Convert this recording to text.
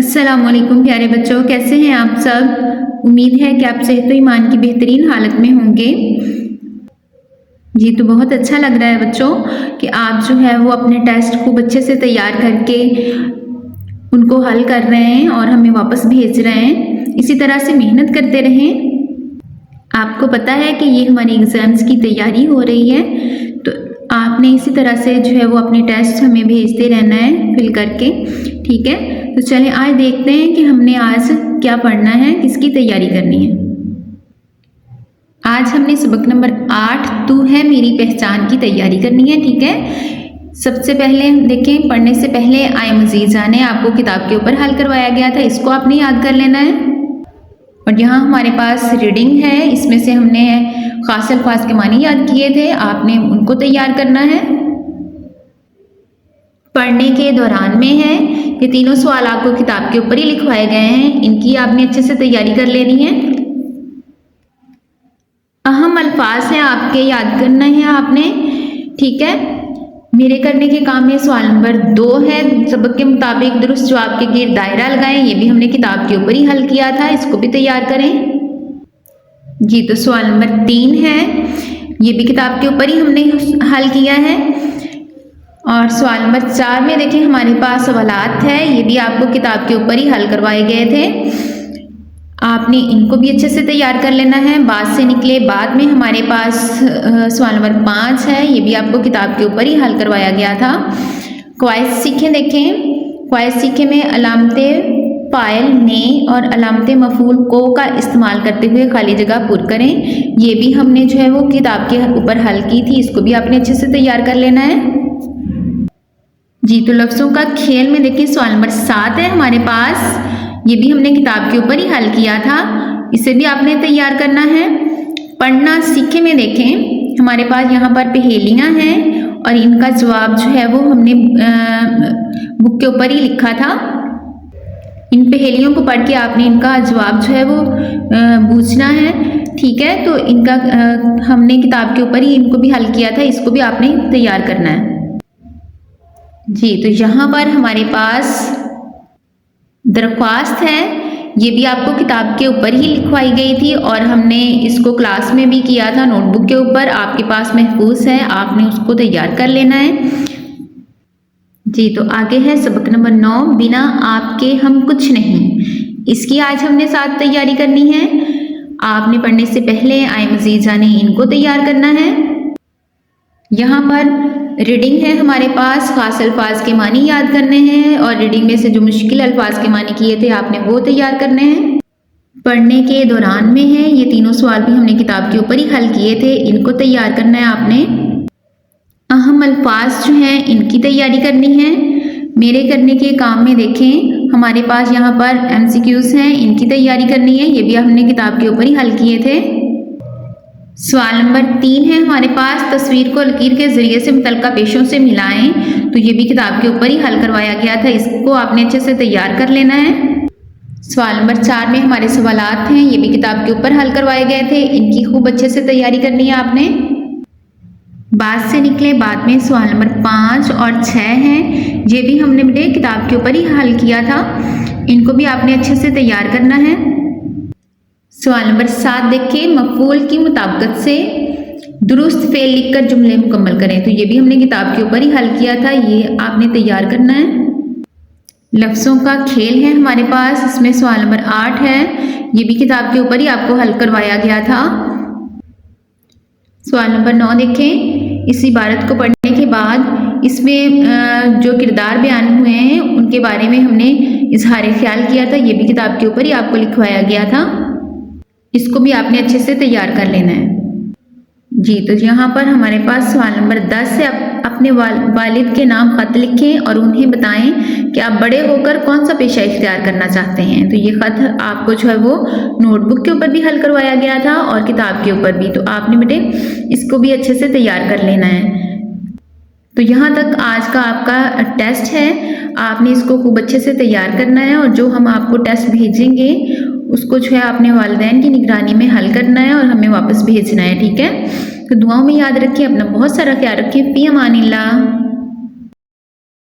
अस्सलामुअलैकुम प्यारे बच्चों, कैसे हैं आप सब। उम्मीद है कि आप सेहत व ईमान की बेहतरीन हालत में होंगे। जी तो बहुत अच्छा लग रहा है बच्चों कि आप जो है वो अपने टेस्ट खूब अच्छे से तैयार करके उनको हल कर रहे हैं और हमें वापस भेज रहे हैं। इसी तरह से मेहनत करते रहें। आपको पता है कि ये हमारी एग्ज़ाम्स की तैयारी हो रही है, तो आपने इसी तरह से जो है वो अपने टेस्ट हमें भेजते रहना है फिल करके, ठीक है। तो चलिए आज देखते हैं कि हमने आज क्या पढ़ना है, किसकी तैयारी करनी है। आज हमने सबक नंबर 8 तू है मेरी पहचान की तैयारी करनी है, ठीक है। सबसे पहले देखें, पढ़ने से पहले आए मज़ीद जाने आपको किताब के ऊपर हल करवाया गया था, इसको आपने याद कर लेना है। और यहाँ हमारे पास रीडिंग है, इसमें से हमने खास अल्फाज के मानी याद किए थे, आपने उनको तैयार करना है। पढ़ने के दौरान में है, ये तीनों सवाल आपको किताब के ऊपर ही लिखवाए गए हैं, इनकी आपने अच्छे से तैयारी कर लेनी है। अहम अल्फाज हैं आपके, याद करना है आपने, ठीक है। मेरे करने के काम में सवाल नंबर 2 है, सबक के मुताबिक दुरुस्त जवाब के गिर्द दायरा लगाएं, ये भी हमने किताब के ऊपर ही हल किया था, इसको भी तैयार करें। जी तो सवाल नंबर 3 है, ये भी किताब के ऊपर ही हमने हल किया है। और सवाल नंबर 4 में देखें हमारे पास सवालात है, ये भी आपको किताब के ऊपर ही हल करवाए गए थे, आपने इनको भी अच्छे से तैयार कर लेना है। बाद से निकले बाद में हमारे पास सवाल नंबर 5 है, ये भी आपको किताब के ऊपर ही हल करवाया गया था। क्वाइस सीखें, देखें क्वाइस सीखें में अलामते फाइल ने और अलामते मफूल को का इस्तेमाल करते हुए खाली जगह पुर करें, ये भी हमने जो है वो किताब के ऊपर हल की थी, इसको भी आपने अच्छे से तैयार कर लेना है। जी तो लफ्ज़ों का खेल में देखिए सवाल नंबर 7 है हमारे पास, ये भी हमने किताब के ऊपर ही हल किया था, इसे भी आपने तैयार करना है। पढ़ना सीखे में देखें हमारे पास यहाँ पर पहेलियाँ हैं और इनका जवाब जो है वो हमने बुक के ऊपर ही लिखा था। इन पहेलियों को पढ़ के आपने इनका जवाब जो है वो पूछना है, ठीक है। तो इनका हमने किताब के ऊपर ही इनको भी हल किया था, इसको भी आपने तैयार करना है। जी तो यहाँ पर हमारे पास दरख्वास्त है, ये भी आपको किताब के ऊपर ही लिखवाई गई थी और हमने इसको क्लास में भी किया था नोटबुक के ऊपर, आपके पास महफूज है, आपने उसको तैयार कर लेना है। जी तो आगे है सबक नंबर 9 बिना आपके हम कुछ नहीं, इसकी आज हमने साथ तैयारी करनी है। आपने पढ़ने से पहले आए मज़ीद जाने इनको तैयार करना है। यहाँ पर रीडिंग है हमारे पास, खास अल्फाज के मानी याद करने हैं और रीडिंग में से जो मुश्किल अल्फाज के मानी किए थे आपने वो तैयार करने हैं। पढ़ने के दौरान में है, ये तीनों सवाल भी हमने किताब के ऊपर ही हल किए थे, इनको तैयार करना है आपने। अहम अल्फाज जो हैं इनकी तैयारी करनी है। मेरे करने के काम में देखें हमारे पास यहाँ पर MCQs हैं, इनकी तैयारी करनी है, ये भी हमने किताब के ऊपर ही हल किए थे। सवाल नंबर 3 है हमारे पास, तस्वीर को लकीर के जरिए से मुतल्लिका पेशों से मिलाएं, तो ये भी किताब के ऊपर ही हल करवाया गया था, इसको आपने अच्छे से तैयार कर लेना है। सवाल नंबर 4 में हमारे सवालात हैं, ये भी किताब के ऊपर हल करवाए गए थे, इनकी खूब अच्छे से तैयारी करनी है आपने। बाद से निकले बाद में सवाल नंबर 5 और 6 हैं, ये भी हमने बेटे किताब के ऊपर ही हल किया था, इनको भी आपने अच्छे से तैयार करना है। सवाल नंबर 7 देखिए मफूल की मुताबिकत से दुरुस्त फेल लिखकर जुमले मुकम्मल करें, तो ये भी हमने किताब के ऊपर ही हल किया था, ये आपने तैयार करना है। लफ्ज़ों का खेल है हमारे पास, इसमें सवाल नंबर 8 है, ये भी किताब के ऊपर ही आपको हल करवाया गया था। सवाल नंबर 9 देखें, इस इबारत को पढ़ने के बाद इसमें जो किरदार बयान हुए हैं उनके बारे में हमने इजहार ख्याल किया था, ये भी किताब के ऊपर ही आपको लिखवाया गया था, इसको भी आपने अच्छे से तैयार कर लेना है। जी तो यहाँ पर हमारे पास सवाल नंबर 10 है, अपने वालिद के नाम ख़त लिखें और उन्हें बताएं कि आप बड़े होकर कौन सा पेशा इख्तियार करना चाहते हैं, तो ये ख़त आपको जो है वो नोटबुक के ऊपर भी हल करवाया गया था और किताब के ऊपर भी, तो आपने बेटे इसको भी अच्छे से तैयार कर लेना है। तो यहाँ तक आज का आपका टेस्ट है, आपने इसको खूब अच्छे से तैयार करना है और जो हम आपको टेस्ट भेजेंगे उसको जो है अपने वालिदैन की निगरानी में हल करना है और हमें वापस भेजना है, ठीक है। तो दुआओं में याद रखिए, अपना बहुत सारा ख्याल रखिए। फी अमानिल्लाह।